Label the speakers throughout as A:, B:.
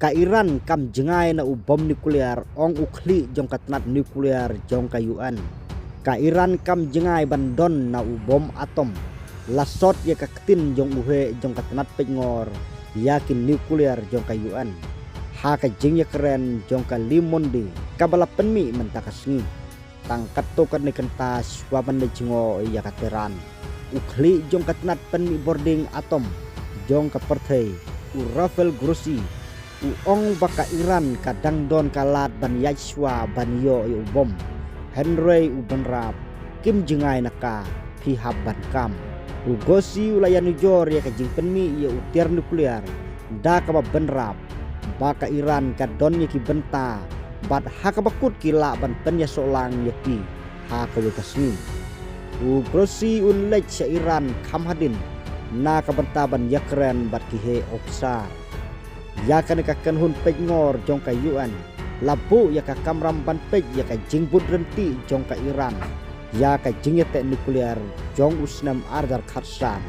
A: Ka Iran kam jengai na bom nuklear ong ukli jong katnat nuklear jong ka UN. Ka Iran kam jengai bandon na bom atom. Lasot ya ka ketin jong uhe jong katnat pengor yakin nuklear jong ka UN. Ha ka jing ya keren jong ka limonde kabala penmi mentakasngi. Tangkat to kan kentas waban de jengo ya ka Teheran. Ukli jong katnat penmi boarding atom jong ka Perthei Rafael Grossi ong baka Iran kadang don kalat ban Yashwa ban yo bom Henry ubenrap kim jengai naka pihak ban kam Grossi ulayan ujor ya kajing penmi ya utir nuklear da ka benrap baka Iran kadon ya ki benta bat hakabakut kila ban penya solang ya ki hakawekasni Grossi unlek sa Iran kam hadin na kabenta ban yakren bat kihe oksar ya kan kakan hun pengor jong ka UN labu ya ka kamram ban pej ya ka jingbud renti jong ka Iran ya ka jingete nuklear jong usnam ardar khatsan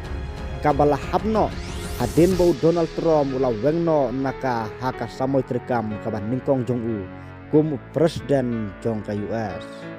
A: kabala habno hadin bau Donald Trump ula wengno naka haka samoy trekam kaban ningkong jong u kum presiden jong ka US.